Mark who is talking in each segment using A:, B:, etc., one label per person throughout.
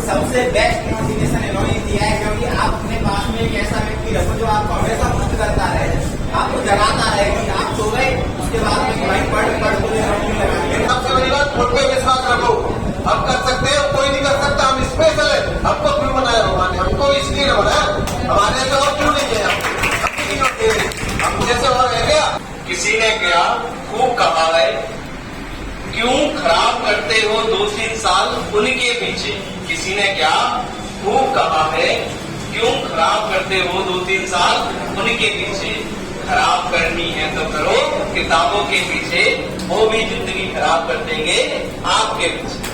A: सबसे best motivation इन्होंने दिया है, क्योंकि आप अपने पास में एक ऐसा व्यक्ति रखो जो आपको हमेशा पुष्ट करता रहे, आपको जगाता रहे कि आप सो गए, उसके बाद में भाई पढ़ मुझे नौकरी लगानी।
B: सबसे बड़ी बात, खुद पे विश्वास रखो। हम कर सकते हैं, कोई नहीं कर सकता। हम स्पेशल है, हमको क्यों बनाया भगवान ने? हमको इसलिए न बनाया, हमारे ऐसे और क्यों नहीं किया? हम जैसे और रह गया। किसी ने क्या खूब कहा है, क्यों खराब करते हो 2-3 साल उनके पीछे। किसी ने क्या खूब कहा है, क्यों खराब करते हो 2-3 साल उनके पीछे। खराब करनी है तो करो किताबों के पीछे, वो भी जिंदगी खराब कर देंगे आपके पीछे।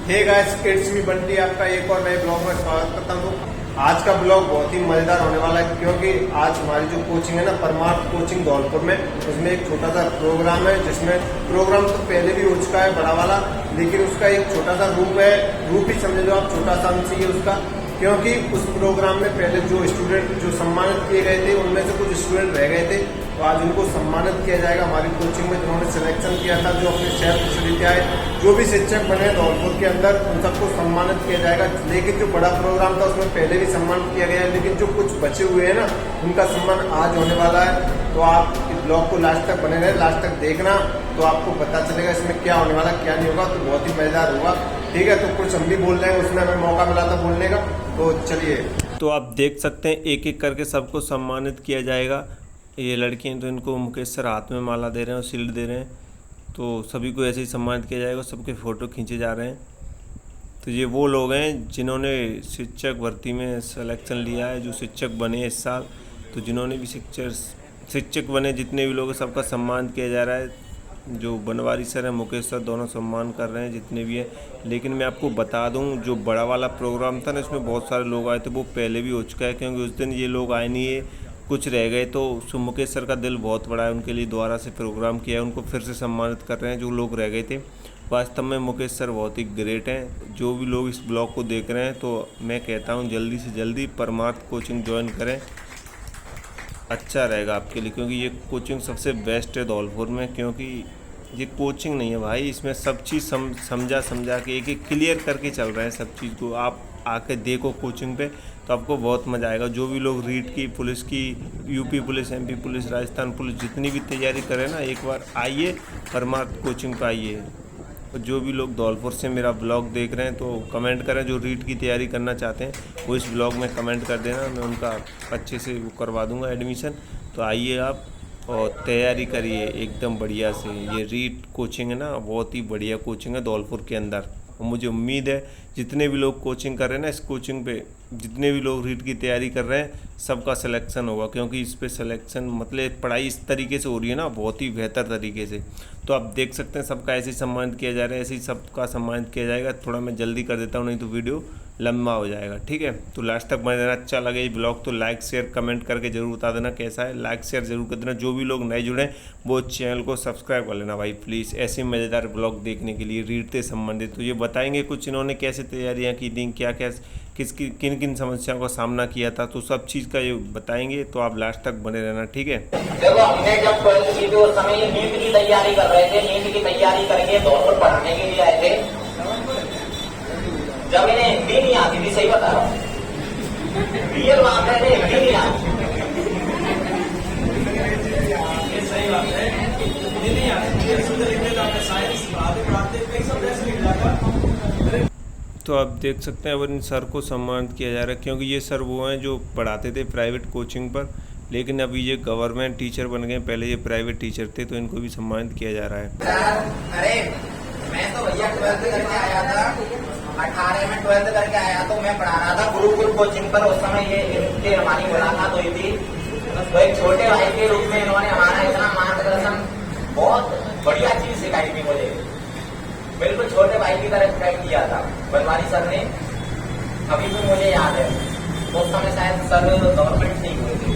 C: Hey guys, it's me Bunty, आपका एक और नए ब्लॉग में स्वागत करता हूँ। आज का ब्लॉग बहुत ही मजेदार होने वाला है, क्योंकि आज हमारी जो कोचिंग है ना, परमार्थ कोचिंग धौलपुर में, उसमें एक छोटा सा प्रोग्राम है, जिसमें प्रोग्राम तो पहले भी हो चुका है बड़ा वाला, लेकिन उसका एक छोटा सा रूप है, रूप ही समझ लो आप, छोटा सा अंश है उसका। क्योंकि उस प्रोग्राम में पहले जो स्टूडेंट जो सम्मानित किए गए थे, उनमें से कुछ स्टूडेंट रह गए थे, तो आज उनको सम्मानित किया जाएगा हमारी कोचिंग में, जिन्होंने सिलेक्शन किया था, जो अपने शहर विश्वविद्यालय जो भी शिक्षक बने धौलपुर के अंदर, उन सबको सम्मानित किया जाएगा। लेकिन जो बड़ा प्रोग्राम था उसमें पहले भी सम्मानित किया गया है, लेकिन जो कुछ बचे हुए हैं ना, उनका सम्मान आज होने वाला है। तो आप इस ब्लॉग को लास्ट तक बने रहे, लास्ट तक देखना, तो आपको पता चलेगा इसमें क्या होने वाला क्या नहीं होगा। तो बहुत ही मजेदार होगा, ठीक है। तो कुछ हम भी बोल रहे हैं, उसमें हमें मौका मिला था बोलने का, तो चलिए।
D: तो आप देख सकते हैं एक एक करके सबको सम्मानित किया जाएगा। ये लड़की हैं तो इनको मुकेश सर हाथ में माला दे रहे हैं और शील्ड दे रहे हैं, तो सभी को ऐसे ही सम्मानित किया जाएगा। सबके फ़ोटो खींचे जा रहे हैं। तो ये वो लोग हैं जिन्होंने शिक्षक भर्ती में सिलेक्शन लिया है, जो शिक्षक बने इस साल। तो जिन्होंने भी शिक्षक बने जितने भी लोग हैं, सबका सम्मान किया जा रहा है। जो बनवारी सर हैं, मुकेश सर, दोनों सम्मान कर रहे हैं जितने भी हैं। लेकिन मैं आपको बता दूं, जो बड़ा वाला प्रोग्राम था ना, इसमें बहुत सारे लोग आए थे, वो पहले भी हो चुका है, क्योंकि उस दिन ये लोग आए नहीं है, कुछ रह गए। तो मुकेश सर का दिल बहुत बड़ा है, उनके लिए दोबारा से प्रोग्राम किया है, उनको फिर से सम्मानित कर रहे हैं जो लोग रह गए थे। वास्तव में मुकेश सर बहुत ही ग्रेट हैं। जो भी लोग इस ब्लॉग को देख रहे हैं, तो मैं कहता हूँ जल्दी से जल्दी परमार्थ कोचिंग ज्वाइन करें, अच्छा रहेगा आपके लिए, क्योंकि ये कोचिंग सबसे बेस्ट है धौलपुर में। क्योंकि ये कोचिंग नहीं है भाई, इसमें सब चीज़ समझा के एक क्लियर करके चल रहे हैं सब चीज़ को। आप आके देखो कोचिंग पे, तो आपको बहुत मज़ा आएगा। जो भी लोग रीट की, पुलिस की, UP police, MP police, Rajasthan police, जितनी भी तैयारी करें ना, एक बार आइए परमार्थ कोचिंग पे आइए। और जो भी लोग धौलपुर से मेरा ब्लॉग देख रहे हैं, तो कमेंट करें। जो रीट की तैयारी करना चाहते हैं, वो इस ब्लॉग में कमेंट कर देना, मैं उनका अच्छे से वो करवा दूंगा एडमिशन। तो आइए आप और तैयारी करिए एकदम बढ़िया से। ये रीट कोचिंग है ना, बहुत ही बढ़िया कोचिंग है धौलपुर के अंदर। और मुझे उम्मीद है जितने भी लोग कोचिंग कर रहे हैं ना, इस कोचिंग पे जितने भी लोग रीट की तैयारी कर रहे हैं, सबका सिलेक्शन होगा। क्योंकि इस पे सिलेक्शन मतलब पढ़ाई इस तरीके से हो रही है ना, बहुत ही बेहतर तरीके से। तो आप देख सकते हैं सबका ऐसे ही सम्मानित किया जा रहा है, ऐसे ही सबका सम्मानित किया जाएगा। थोड़ा मैं जल्दी कर देता हूँ, नहीं तो वीडियो लंबा हो जाएगा, ठीक है। तो लास्ट तक बने रहना। अच्छा लगे ये ब्लॉग तो लाइक शेयर कमेंट करके जरूर बता देना कैसा है। लाइक शेयर जरूर कर देना। जो भी लोग नए जुड़े वो चैनल को सब्सक्राइब कर लेना भाई प्लीज़, ऐसे मज़ेदार ब्लॉग देखने के लिए रीट से संबंधित। तो ये बताएंगे कुछ इन्होंने कैसे तैयारियाँ की थी, क्या क्या किन किन समस्याओं का सामना किया था, तो सब चीज़ का ये बताएंगे। तो आप लास्ट तक बने रहना, ठीक है।
A: देखो, हमने जब 12th की थी उस समय ये नीट की तैयारी कर रहे थे, नीट की तैयारी करके धौलपुर पढ़ाने के लिए आए थे। जब इन्हें हिंदी नहीं आती थी, सही बता रहा हूँ, रियल बात है, हिंदी नहीं आती।
E: सही बात है, हिंदी नहीं आती, साइंस पढ़ाते कई सब ऐसे लिख जाता।
D: तो आप देख सकते हैं अब इन सर को सम्मानित किया जा रहा है, क्योंकि ये सर वो हैं जो पढ़ाते थे प्राइवेट कोचिंग पर, लेकिन अभी ये गवर्नमेंट टीचर बन गए। पहले ये प्राइवेट टीचर थे, तो इनको भी सम्मानित किया जा रहा है।
A: अरे मैं तो भैया 12th करके आया था, 18 में 12th करके आया, तो मैं पढ़ा रहा था गुरुकुल कोचिंग पर। उस समय ये इनकी हमारी मुलाकात हुई थी, तो एक छोटे भाई के रूप में इन्होंने हमारा इतना मार्गदर्शन, बहुत बढ़िया चीज सिखाई थी मुझे, बिल्कुल छोटे भाई की तरह गाइड किया था बनवारी सर ने। अभी भी मुझे याद है, उस समय शायद सर गवर्नमेंट नहीं हुए थे।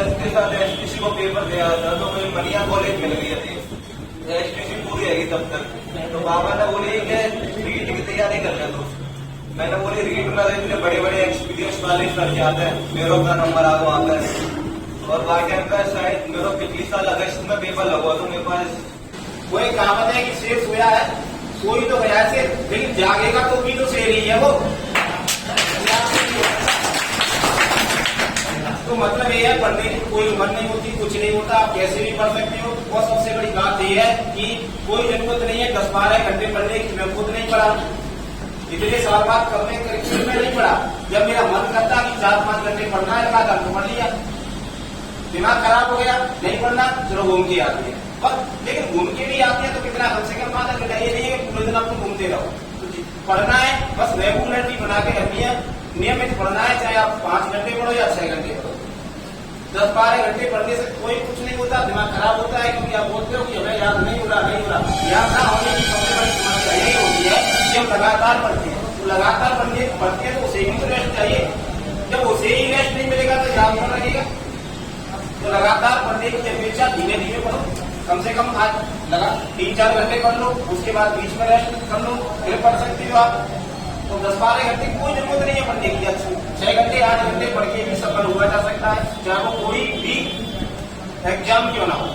B: उसके साथ एसटीसी को पेपर दिया था, तो मुझे मनिया कॉलेज मिल गई थी। एसटीसी पूरी है तब तक, तो बाबा ने बोली कि रीट की तैयारी कर ले तू। मैंने बोली रीट में इतने बड़े बड़े एक्सपीरियंस वाले सर जाते हैं, मेरे का नंबर आ वहाँ पर। तो
A: और बाकी का शायद मेरा पिछले साल अगस्त में पेपर लगा तो मेरे पास कोई कहावत है कि शेर सोया है, सोई तो गया शेर, लेकिन जागेगा तो भी तो शेर ही है वो। तो मतलब ये है पढ़ने की कोई उम्र नहीं होती, कुछ नहीं होता, आप कैसे भी पढ़ सकते हो। और सबसे बड़ी बात ये है कि कोई जरूरत नहीं है 10-12 घंटे पढ़ने की। मैं खुद नहीं पढ़ा, इतने साल बाद करने में नहीं पढ़ा। जब मेरा मन करता कि 4-5 घंटे पढ़ना है लगा तो पढ़ लिया। दिमाग खराब हो गया, नहीं पढ़ना, चलो घूम के आती है। और लेकिन घूम के भी आती है तो कितना कम से कम आधा घंटा, ये नहीं है पूरे दिन आपको घूमते रहो। पढ़ना है बस रेगुलरिटी बना के रखनी है, नियमित पढ़ना है, चाहे आप 5 घंटे पढ़ो या 6 घंटे पढ़ो। 10-12 घंटे पढ़ने से कोई कुछ नहीं होता, दिमाग खराब होता है, क्योंकि आप बोलते हो कि हमें याद नहीं हो रहा। याद ना होने की सबसे बड़ी समस्या यही होती है कि हम लगातार पढ़ते हैं। तो लगातार पढ़ते हैं तो उसे ही तो रेस्ट चाहिए। जब उसे ही रेस्ट नहीं मिलेगा तो याद कौन रखेगा। तो लगातार पढ़ने की अपेक्षा धीमे धीमे पढ़ो। कम से कम आज लगा 3-4 घंटे पढ़ लो, उसके बाद बीच में रेस्ट कर लो, फिर पढ़ सकते हो आप। तो 10-12 घंटे की कोई जरूरत नहीं है पढ़ने की। 6 घंटे 8 घंटे पढ़ के भी सफल हुआ जा सकता है, चाहे वो कोई भी एग्जाम क्यों ना हो।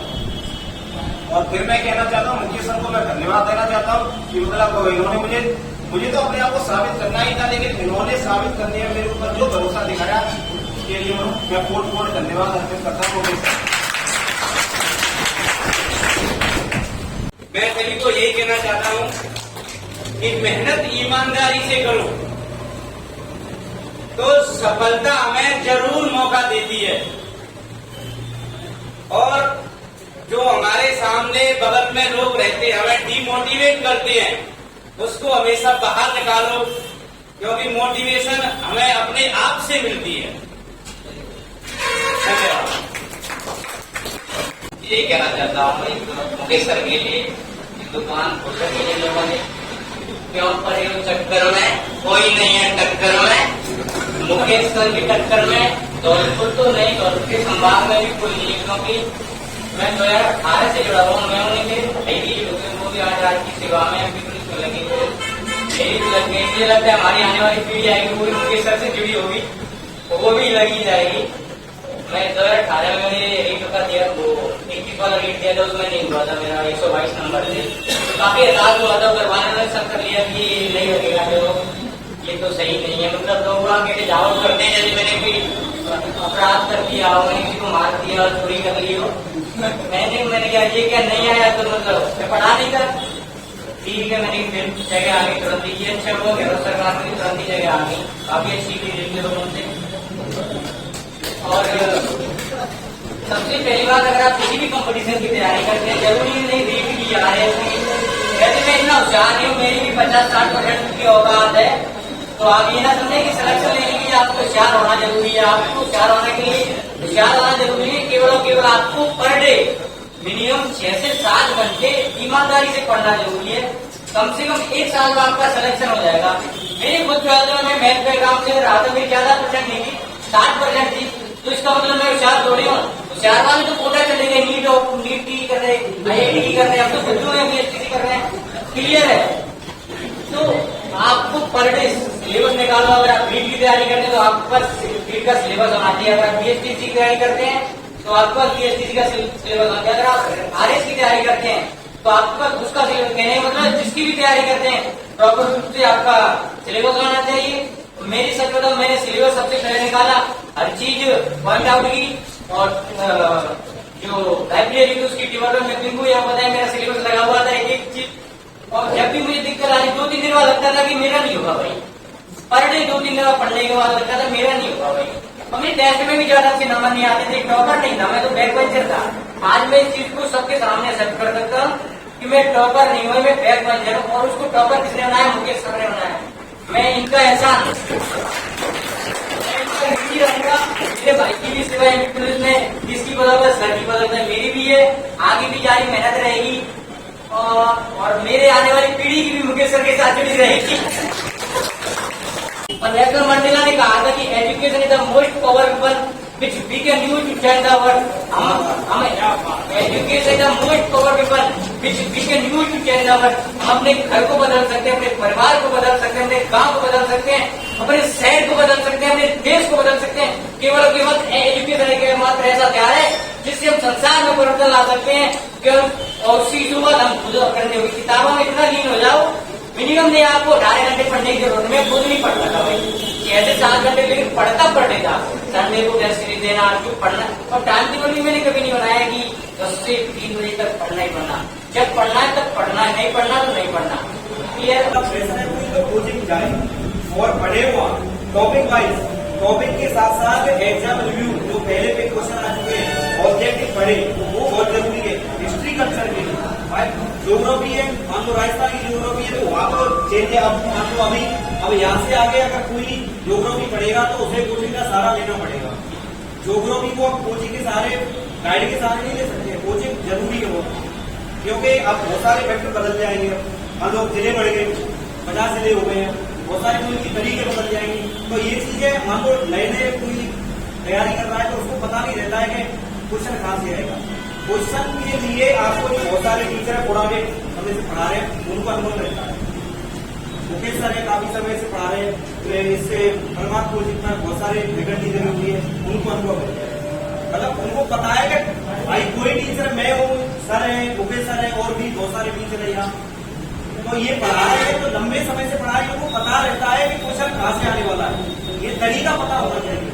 A: और फिर मैं कहना चाहता हूँ मुकेश सर को मैं धन्यवाद देना चाहता हूँ कि मतलब इन्होंने मुझे तो अपने आप को साबित करना ही था, लेकिन इन्होंने साबित करने में मेरे ऊपर जो भरोसा दिखाया उसके लिए मैं कोट धन्यवाद अर्पित करता हूँ। मैं सभी को यही कहना चाहता हूँ कि मेहनत ईमानदारी से करो तो सफलता हमें जरूर मौका देती है। और जो हमारे सामने बगल में लोग रहते हैं हमें डिमोटिवेट करते हैं, उसको हमेशा बाहर निकालो, क्योंकि मोटिवेशन हमें अपने आप से मिलती है। धन्यवाद।
F: ये कहना चाहता हूँ मुकेश सर के लिए, दुकान खोल के लिए लोगों ने क्यों पड़े हो चक्कर में, कोई नहीं है टक्कर में। मुकेश सर की टक्कर में धौलपुर तो नहीं, धौलपुर के संभाग में भी कोई नहीं है, क्योंकि मैं 2018 से जुड़ा हुआ। मैं उन्हें वो भी आज की सेवा में अभी पुलिस में लगी लग गई। मुझे लगता है हमारी आने वाली पीढ़ी आएगी वो भी मुकेश सर से जुड़ी होगी, वो भी लगी जाएगी। मैं 2018 में मैंने एक का दिया, वो 21 वाला रेट दिया था, उसमें नहीं हुआ था मेरा 122 नंबर से। तो काफी एहसास हुआ था, करवाने में सब कर लिया कि ये नहीं लगेगा, जो ये तो सही नहीं है। मतलब लोग के जाओ करते हैं जैसे मैंने कोई अपराध कर दिया हो, मैंने किसी को मार दिया और चोरी कर ली हो। मैंने क्या ये क्या नहीं आया तो मतलब मैं पढ़ा नहीं था, ठीक है। मैंने फिर जगह आ गई तुरंत, ये अच्छा हो गया सरकार में तुरंत ही जगह आ गई, काफी अच्छी भी लोगों से। और सबसे पहली बात, अगर आप किसी भी कंपटीशन की तैयारी करते हैं, जरूरी नहीं रीट की जा रहे हैं। वैसे मैं इतना होशियार नहीं हूँ, मेरी भी 50-60% की औकात है, तो आप ये ना समझे कि सिलेक्शन लेने के लिए आपको होशियार होना जरूरी है। आपको होशियार होने के लिए होशियार होना जरूरी है, केवल और केवल आपको पर डे मिनिमम 6 से 7 घंटे ईमानदारी से पढ़ना जरूरी है। कम से कम 1 साल में आपका सिलेक्शन हो जाएगा। मेरी खुद 12th में मैथ बैकग्राउंड से रहा था, मेरी ज्यादा परसेंट नहीं थी, 60% थी, तो इसका मतलब मैं होशियार थोड़ी हूँ। होशियार वाले तो कोटा चले गए, नीट की कर रहे, IIT की कर रहे हैं, अब तो बुद्धू में PhD कर रहे हैं, क्लियर है। तो आपको पर डे सिलेबस निकालो। अगर आप नीट की तैयारी करते हैं तो आपके पास नीट का सिलेबस होना चाहिए। अगर आप PhD की तैयारी करते हैं तो आपके पास PhD का सिलेबस होना चाहिए। अगर आप RS की तैयारी करते हैं तो आपके पास उसका सिलेबस, कहने मतलब जिसकी भी तैयारी करते हैं प्रॉपर रूप से आपका सिलेबस होना चाहिए। मेरी सच बताऊं, मैंने सिलेबस सबसे पहले निकाला, हर चीज पॉइंट आउट की, और जो लाइब्रेरी थी उसकी डेवलपमेंट में बिल्कुल यहाँ पता है मेरा सिलेबस लगा हुआ था एक चीज। और जब भी मुझे दिक्कत आ रही 2-3 दिन बाद लगता था कि मेरा नहीं होगा भाई, पर डे 2-3 दिन पढ़ने के बाद लगता था मेरा नहीं होगा भाई। और मेरे टेस्ट में भी ज्यादा अच्छे नंबर नहीं आते थे, टॉपर नहीं था, मैं तो बैक बेंचर था। आज मैं इस चीज को सबके सामने एक्सेप्ट कर सकता हूँ कि मैं टॉपर नहीं हूँ, मैं बैक बेंचर हूँ। और उसको टॉपर किसने बनाया? मुकेश सर ने बनाया। मैं इनका एहसान रहूंगा। मेरे भाई की भी सेवा है पुलिस में, जिसकी बदौलत सर की बदौलत मेरी भी है, आगे भी जारी मेहनत रहेगी, और मेरे आने वाली पीढ़ी की भी मुकेश सर के साथ जुड़ी रहेगी। और नेल्सन मंडेला ने कहा था कि education is the most powerful which we can use to change the world. Education is the most powerful which can use to change our. हम अपने घर को बदल सकते हैं, अपने परिवार को बदल सकते हैं, अपने गांव को बदल सकते हैं, अपने शहर को बदल सकते हैं, अपने देश को बदल सकते हैं। केवल एजुकेशन के मात्र ऐसा हथियार है जिससे हम संसार में परिवर्तन ला सकते हैं। केवल और उसी शुरुआत हम खुद करने होगी। किताबों में इतना लीन हो जाओ, मिनिमम नहीं आपको 2.5 घंटे पढ़ने की जरूरत। मैं खुद नहीं पढ़ता था भाई, ऐसे 4 घंटे, लेकिन पढ़ लेता। संडे को टेस्ट सीरीज देना, जो पढ़ना, और टाइम टेबल भी मैंने कभी नहीं बनाया कि 10 से 3 बजे तक पढ़ना ही पढ़ना। जब पढ़ना है तब पढ़ना है, नहीं पढ़ना तो नहीं पढ़ना। क्लियर?
E: कोचिंग जाए और पढ़े हुआ टॉपिक वाइज, टॉपिक के साथ साथ एग्जाम रिव्यू, जो पहले पे क्वेश्चन आ चुके हैं ऑब्जेक्टिव पढ़े, वो बहुत जरूरी है। हिस्ट्री कल्चर के लिए ज्योग्राफी है, मान लो राजस्थान की ज्योग्राफी है तो वहाँ तो चेंज है। अब मान लो अब यहाँ से आगे अगर कोई ज्योग्राफी पढ़ेगा तो उसे कोचिंग का सहारा लेना पड़ेगा। ज्योग्राफी को अब कोचिंग के सहारे, गाइड के सहारे नहीं ले सकते। कोचिंग जरूरी है वो, क्योंकि अब बहुत सारे फैक्टर बदल जाएंगे। मान लो जिले बढ़ गए, 50 जिले हो गए हैं, बहुत सारे कोई की तरीके बदल जाएंगे। तो ये चीजें मान लो नए कोई तैयारी कर रहा है तो उसको पता नहीं रहता है कि क्वेश्चन कहाँ से आएगा। क्वेश्चन के लिए आपको बहुत सारे टीचर पुराने समय से पढ़ा रहे हैं, उनको अनुभव रहता है। मुकेश सर है, काफी समय से पढ़ा रहे हैं, इससे परमात्मा कोचिंग में बहुत सारे फैकल्टी जगह हुई है, उनको अनुभव रहता है। मतलब उनको पता है कि भाई कोई टीचर, मैं हूँ, सर है, मुकेश सर है, और भी बहुत सारे टीचर है यहाँ, तो ये पढ़ा रहे हैं तो लंबे समय से पढ़ा रहे हैं, उनको पता रहता है कि क्वेश्चन कहाँ से आने वाला है। ये तरीका पता होना चाहिए।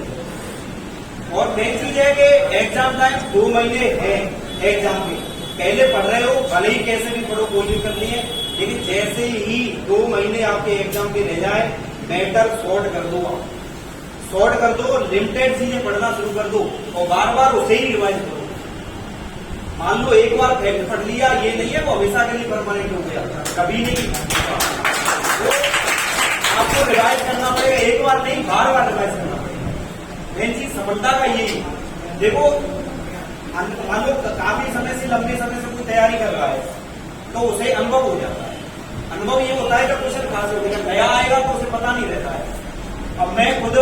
E: और मेन चीज है कि एग्जाम टाइम 2 महीने है एग्जाम के, पहले पढ़ रहे हो, भले ही कैसे भी पढ़ो, कोई भी करनी है, लेकिन जैसे ही 2 महीने आपके एग्जाम के रह जाए, मैटर शॉर्ट कर दो, आप शॉर्ट कर दो, लिमिटेड चीजें पढ़ना शुरू कर दो और बार बार उसे ही रिवाइज करो। मान लो एक बार फैक्ट पढ़ लिया, ये नहीं है वो हमेशा के लिए परमानेंट हो गया, कभी नहीं। तो आपको रिवाइज करना पड़ेगा, एक बार नहीं, बार बार रिवाइज करना पड़ेगा। मेन चीज सफलता का यही, देखो मान लो काफी समय से, लंबे समय से कोई तैयारी कर रहा है तो उसे अनुभव हो जाता है। अनुभव ये होता है कि क्वेश्चन कहाँ से होगा, नया आएगा तो उसे पता नहीं रहता है। अब मैं खुद,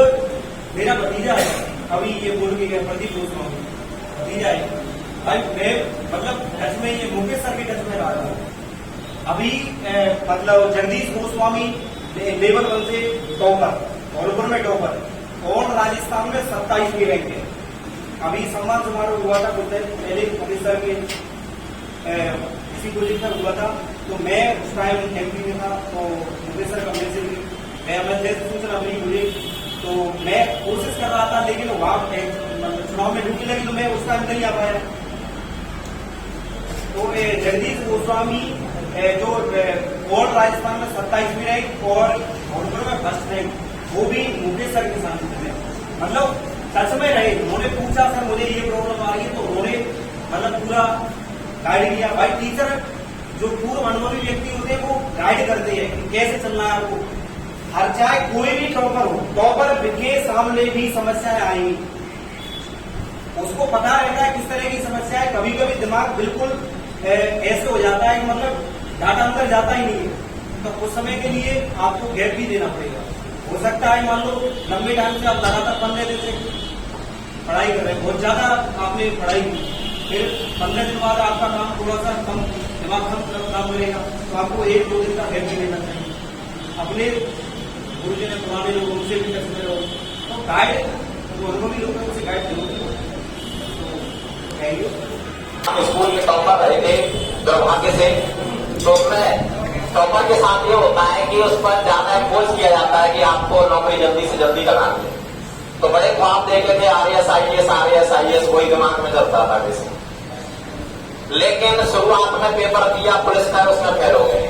E: मेरा भतीजा है, अभी ये बोल के गया, प्रदीप गोस्वामी भतीजा है भाई, मैं मतलब टच में, ये मुकेश सर के टच में रहा था। अभी मतलब जगदीश गोस्वामी लेवल 1 से टॉपर, धौलपुर में टॉपर, और राजस्थान में 27वीं रैंक है। अभी सम्मान समारोह हुआ था कुछ दिन पहले, मुकेश सर के इसी प्रोजेक्ट पर हुआ था, तो मैं उस टाइम एमपी में था, तो मुकेश सर का मैसेज, मैं जैसे सूचना मिली मुझे, तो मैं कोशिश कर रहा था, लेकिन वहां चुनाव में ड्यूटी लगी तो मैं उस टाइम नहीं आ पाया। तो जगदीश गोस्वामी जो और राजस्थान में 27वीं रैंक और धौलपुर में 1st रैंक, वो भी मुकेश सर के साथ में, मतलब टच में रहे। उन्होंने पूछा सर मुझे ये प्रॉब्लम आ रही है, तो उन्होंने मतलब पूरा गाइड किया। भाई टीचर जो पूर्व अनुभवी व्यक्ति होते हैं वो गाइड करते हैं कि कैसे चलना है आपको। हर चाहे कोई भी टॉपर हो, टॉपर के सामने भी समस्याएं आएंगी, उसको पता रहता है किस तरह की समस्या है। कभी कभी दिमाग बिल्कुल ऐसे हो जाता है, मतलब डाटा अंदर जाता ही नहीं है, तो उस समय के लिए आपको गैप भी देना पड़ेगा। हो सकता है मान लो लंबे टाइम से आप लगातार 15 दिन से पढ़ाई कर रहे हैं, बहुत ज्यादा आपने पढ़ाई की, फिर 15 दिन बाद आपका काम थोड़ा सा कम, दिमाग काम करेगा, तो आपको 1-2 दिन का गैप भी देना चाहिए। अपने गुरुजी ने, पुराने लोग, उनसे भी टच में रहो, तो गाइड जो अनुभवी लोग हैं उनसे गाइड जरूर करो।
A: हम स्कूल में टॉपर रहे थे दुर्भाग्य से, तो उसमें टॉपर के साथ ये होता है कि उस पर ज्यादा फोर्स किया जाता है कि आपको नौकरी जल्दी से जल्दी करानी है। तो बड़े ख्वाब देखे थे RAS IAS वही दिमाग में चलता था किसी, लेकिन शुरुआत में पेपर दिया पुलिस का, उसमें फेल हो गए।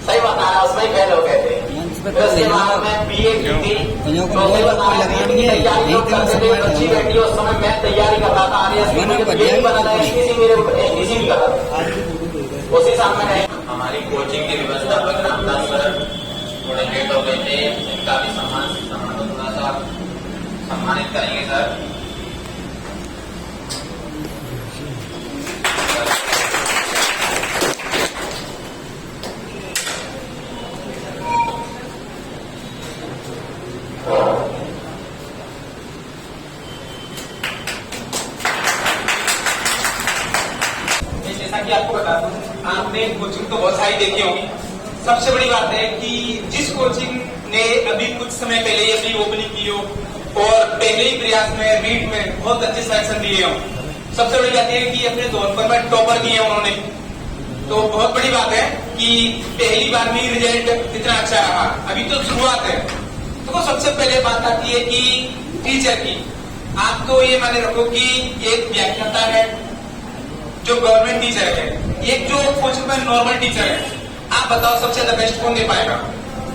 A: सही बताया, उसमें ही फेल हो गए थे। फिर उसके बाद में BA की थी, तो उसे बताया तैयारी करते थे, अच्छी बेटी उस समय मैं तैयारी कर रहा था RAS की, मुझे बना था, STC मेरे STC भी कर रहा था, उसी साल में गए। हमारी कोचिंग की व्यवस्थापक रामदास सर थोड़े लेट हो गए थे, इनका भी सम्मान थोड़ा सा सम्मानित करेंगे सर। जैसा
G: कि आपको बता दूं, आपने कोचिंग तो बहुत सारी देखी होगी। सबसे बड़ी बात है कि जिस कोचिंग ने अभी कुछ समय पहले ही अपनी ओपनिंग की हो और पहले ही प्रयास में रीट में बहुत अच्छे सिलेक्शन दिए हो, सबसे बड़ी बात यह है कि अपने जौनपुर में टॉपर किए उन्होंने, तो बहुत बड़ी बात है कि पहली बार में रिजल्ट इतना अच्छा रहा। अभी तो शुरुआत है। तो सबसे पहले बात आती है कि टीचर की। आप तो ये माने रखो कि एक व्याख्याता है जो गवर्नमेंट टीचर है, एक जो कोचिंग में नॉर्मल टीचर है। आप बताओ सबसे ज्यादा बेस्ट कौन दे पाएगा?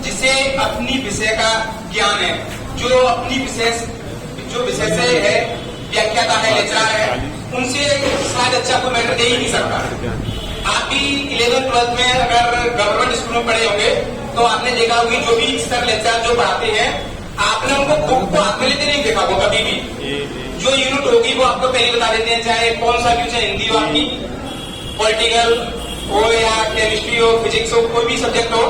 G: जिसे अपनी विषय का ज्ञान है, जो अपनी विषय से है, व्याख्याता है, लेक्चरर है, उनसे शायद अच्छा कोई मैटर दे ही नहीं सकता। आप भी 11th-12th में अगर गवर्नमेंट स्कूल में पढ़े होंगे तो आपने देखा होगी जो भी सर लेक्चरर जो पढ़ाते हैं, आपने उनको बुक को हाथ में लेते नहीं देखा होगा कभी भी। जो यूनिट होगी वो आपको पहले बता देते हैं, चाहे कौन सा भी, चाहे हिंदी हो आपकी, पॉलिटिकल हो या केमिस्ट्री हो, फिजिक्स हो, कोई भी सब्जेक्ट हो,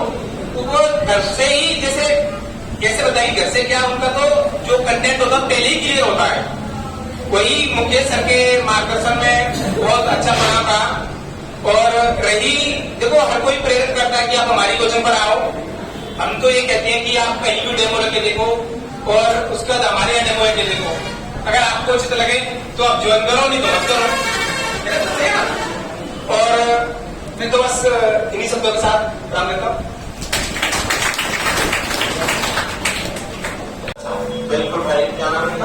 G: तो वो घर से ही कैसे बताएंगे, घर से क्या उनका तो जो कंटेंट होता है पहले ही क्लियर होता है। वही मुकेश सर के मार्गदर्शन में बहुत अच्छा बना था। और रही देखो, हर कोई प्रेरित करता है कि आप हमारी कोचिंग पर आओ। हम तो ये कहते हैं कि आप कहीं भी डेमो लेके देखो और उसके बाद हमारे यहाँ डेमो लेके देखो। अगर आपको उचित लगे तो आप ज्वाइन करो, नहीं तो मत करो। और मैं तो बस इन्हीं शब्दों के साथ राम लेता हूँ।
B: बिल्कुल भाई, क्या नाम है?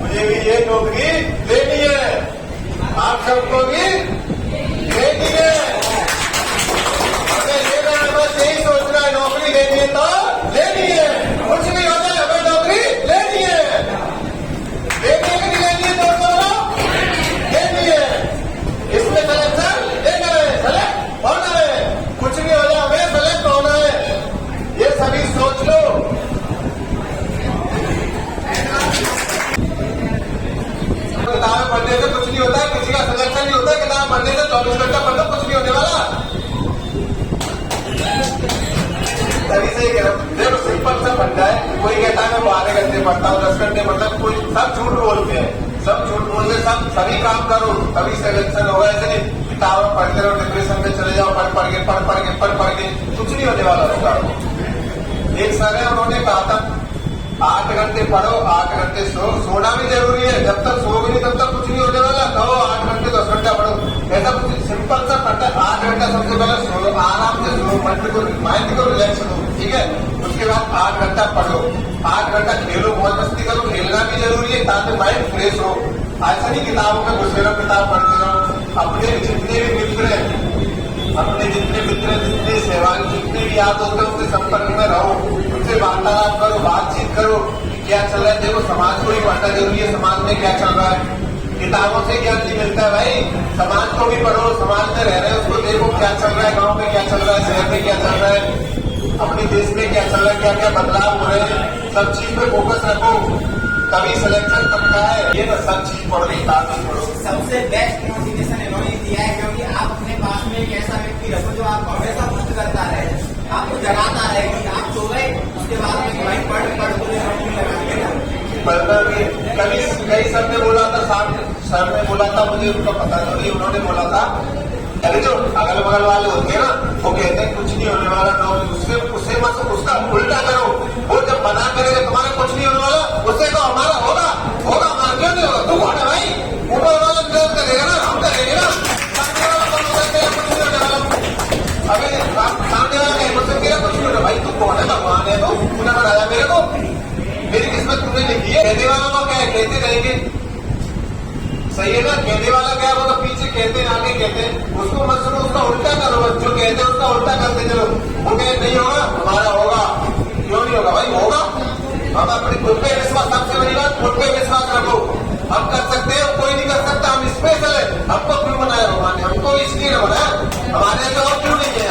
B: मुझे भी ये नौकरी लेनी है, आप सबको भी लेनी है। हमें लेना है, बस यही सोचना है, नौकरी लेनी है तो लेनी है, कुछ भी होता है हमें नौकरी लेनी है। लेनी है कि नहीं लेनी है? तो लेनी है। इसमें सिलेक्शन लेना है, सेलेक्ट होना है, कुछ भी हो जाए हमें सेलेक्ट होना है, ये सभी सोच लो। किताबें पढ़ने से कुछ नहीं होता है, किसी का सिलेक्शन नहीं होता है। किताब पढ़ने से 24 घंटा पढ़ लो, कुछ नहीं होने वाला। तभी से देखो, सिंपल सा फंडा है। कोई कहता है मैं 12 घंटे पढ़ता हूँ, 10 घंटे पढ़ता हूँ, कोई सब झूठ बोलते हैं, सब झूठ बोलते, सब सभी काम करो तभी सिलेक्शन होगा। ऐसे नहीं किताबें पढ़ते रहो, डिप्रेशन में चले जाओ, पढ़ पढ़ के कुछ नहीं होने वाला उसका। एक सर है, उन्होंने कहा था 8 घंटे पढ़ो, 8 घंटे सोना भी जरूरी है। जब तक सोओगे नहीं तब तक कुछ नहीं होने वाला। कहो 8 घंटे 10 घंटा पढ़ो, ऐसा कुछ सिंपल सा पढ़ता है। 8 घंटा सबसे पहले सो, आराम से सो, माइंड को रिलैक्स करो, ठीक है। उसके बाद 8 घंटा पढ़ो, 8 घंटा खेलो, मौज मस्ती करो। खेलना भी जरूरी है ताकि माइंड फ्रेश हो। ऐसा नहीं किताबों में घुसे रहो, किताब पढ़ते रहो। अपने जितने भी मित्र हैं, जितने सहवाग, जितने भी याद होते हैं उनके संपर्क में रहो, उनसे वार्तालाप करो, बातचीत करो कि क्या चल रहा है। देखो, समाज को ही पढ़ना जरूरी है, समाज में क्या चल रहा है। किताबों से ज्ञान नहीं मिलता है भाई, समाज को भी पढ़ो, समाज में रह रहे हैं उसको देखो क्या चल रहा है, गाँव में क्या चल रहा है, शहर में क्या चल रहा है, अपने देश में क्या चल रहा है, क्या क्या बदलाव हो रहे हैं। सब चीज पे फोकस रखो, तभी सिलेक्शन पक्का है। ये ना सब चीज पढ़ो, किताब पढ़ो।
A: सबसे बेस्ट मोटिवेशन इन्होंने दिया है, क्योंकि आप अपने पास में एक ऐसा व्यक्ति रखो जो आपको हमेशा पुष्ट करता रहे, आपको जगाता रहे कि आप सो गए, उसके बाद में भाई पढ़
B: पढ़ना भी। कई सर ने बोला था, सर ने बोला था, मुझे उनका पता नहीं, उन्होंने बोला था अरे जो अगल बगल वाले होते हैं ना, वो कहते हैं कुछ नहीं होने वाला, उससे मत, उसका उल्टा करो। वो जब मना करेगा तुम्हारा कुछ नहीं होने वाला, उससे तो हमारा होगा, हमारा क्यों नहीं होगा? तू कौन है भाई? ऊपर वाला विरोध करेगा ना, हम करेंगे ना। सामने वाला कुछ नहीं होने वाला, अभी सामने वाला कहे मुझसे मेरा कुछ नहीं होगा। भाई तू कौन है? भगवान है, तो तूने बनाया मेरे को, मेरी किस्मत तुमने लिखी है। कहने वालों को क्या है, कहते रहेंगे, सही है ना। कहने वाला क्या है, वो तो पीछे कहते हैं, आगे कहते हैं, उसको मत सुनो, उसका उल्टा करो। जो कहते हैं उसका उल्टा करते चलो। वो कहे नहीं होगा, हमारा होगा, क्यों नहीं होगा भाई? होगा। हम अपने खुद पे विश्वास, सबसे बड़ी बात खुद पे विश्वास रखो। हम कर सकते हैं, कोई नहीं कर सकता, हम स्पेशल है। हमको क्यों बनाया भगवान ने? हमको इसलिए बनाया, हमारे तो और क्यों नहीं है?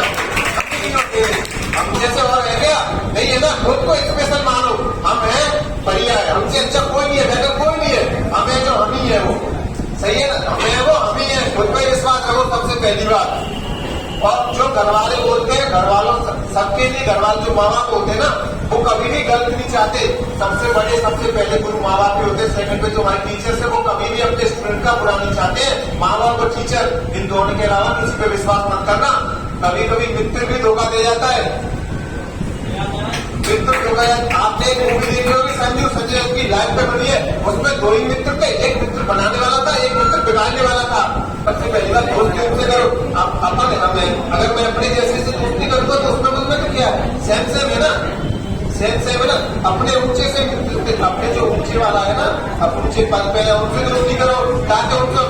B: हम जैसे और रह गया नहीं है ना, खुद को स्पेशल मानो। हम हैं, बढ़िया है, हमसे अच्छा कोई नहीं है, बेहतर कोई नहीं है, हमें जो हम ही है वो, सही है ना, हमें वो हम ही है। खुद पे विश्वास रखो सबसे पहली बात। और जो घर वाले बोलते हैं, घर वालों सबके लिए, घर वाले जो माँ बाप होते हैं ना, वो कभी भी गलत नहीं चाहते। सबसे बड़े सबसे पहले गुरु माँ बाप ही होते, सेकंड पे जो हमारे टीचर्स है वो कभी भी अपने स्टूडेंट का बुरा नहीं चाहते हैं। माँ बाप और टीचर इन दोनों के अलावा किसी पे विश्वास मत करना। कभी कभी मित्र भी धोखा दे जाता है, मित्र धोखा। आपने एक मूवी देखी होगी संजू संजय की लाइफ पे बनी है, उसमें दो ही मित्र थे, एक मित्र बनाने वाला था, एक मित्र बिगाड़ने वाला था। सबसे पहली बात दोस्ती उनसे करो। अपन अगर मैं अपने जैसे से दोस्ती करूंगा तो उसमें मुझमें तो क्या है, सेम है ना, सेम है ना। अपने ऊंचे से अपने जो ऊंचे वाला है ना, अब ऊंचे पद पे है उनसे दोस्ती करो ताकि उनको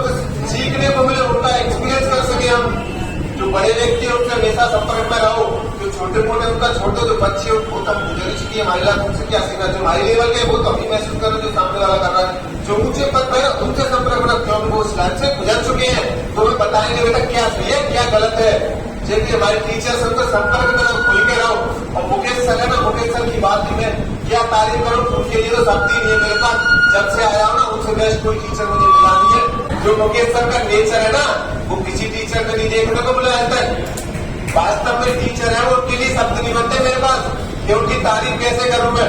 B: सीखने को मिले, उनका एक्सपीरियंस कर सके हम। जो बड़े व्यक्ति है उनसे हमेशा संपर्क में रहो, जो छोटे मोटे उनका छोड़ दो, जो बच्चे उनको तब गुजर चुकी है हमारे लाख उनसे क्या सीखना। जो हमारी लेवल के वो तो अभी महसूस करो जो सामने वाला कर रहा है। जो ऊंचे पद पर है उनसे संपर्क रखो, क्योंकि वो उस लाइन से गुजर चुके हैं, तो वे बताएंगे बेटा क्या सही है क्या गलत है। जैसे हमारे टीचर सबको संपर्क में रहो, खुल के रहो। और मुकेश सर है ना, मुकेश सर की बात मैं क्या तारीफ करूं, उनके लिए तो शब्द ही नहीं है मेरे पास। जब से आया हूं ना उनसे बेस्ट कोई टीचर मुझे मिला नहीं है। जो मुकेश सर का नेचर है ना वो किसी टीचर को नहीं देखने को मिला आज तक। वास्तव में टीचर है वो, उनके लिए शब्द नहीं बनते मेरे पास कि उनकी तारीफ कैसे करूं मैं।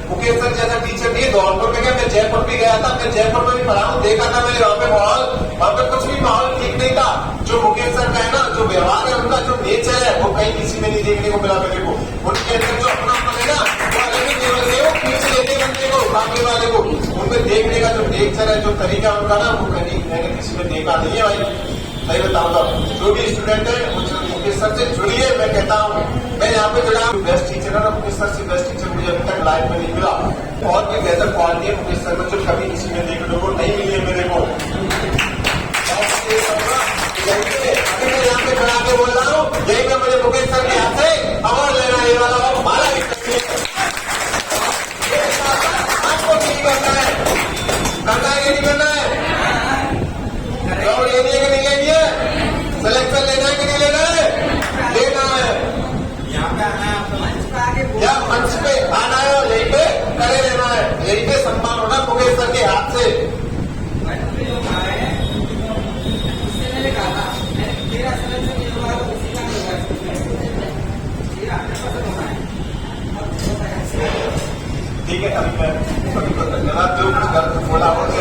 B: मुकेश सर जैसा टीचर नहीं है। धौलपुर में क्या, मैं जयपुर भी गया था, मैं जयपुर में भी पढ़ा हूँ, देखा था मैंने वहाँ पे माहौल, वहाँ पे कुछ भी माहौल ठीक नहीं था। जो मुकेश सर का है ना, जो व्यवहार है उनका, जो नेचर है वो कहीं किसी में नहीं देखने को मिला मेरे को। उनके अंदर जो अपना है ना वो अलग ही लेवल है, वो पीछे लेते बंदे को, सामने वाले को, उनमें देखने का जो नेचर है, जो तरीका उनका ना, वो कहीं मैंने किसी में देखा नहीं है भाई। नहीं बताऊंगा, जो भी स्टूडेंट है मुकेश सर से जुड़िए। मैं कहता हूँ मैं यहाँ पे जुड़ा, बेस्ट टीचर है ना मुकेश सर से, बेस्ट टीचर मुझे अभी तक लाइफ में नहीं मिला। और भी बेहतर क्वालिटी है मुकेश सर में जो कभी किसी में देखने को नहीं मिली है मेरे को। अभी मैं यहाँ पे खड़ा के बोल रहा हूँ, यही मैं मुझे मुकेश सर के हाथ से अवार्ड लेना है, ये वाला हमारा भी आपको नहीं करना है, करना है कि नहीं करना है, लेनी है कि नहीं लेनी है, सिलेक्शन लेना है कि नहीं लेना है, लेना है। यहाँ पे आना है आपको, या मंच पे आना है और यहीं पे करे लेना है, यहीं पे सम्मान होना मुकेश सर के हाथ से। ठीक है, अभी मैं धन्यवाद जो कुछ बोला हो तो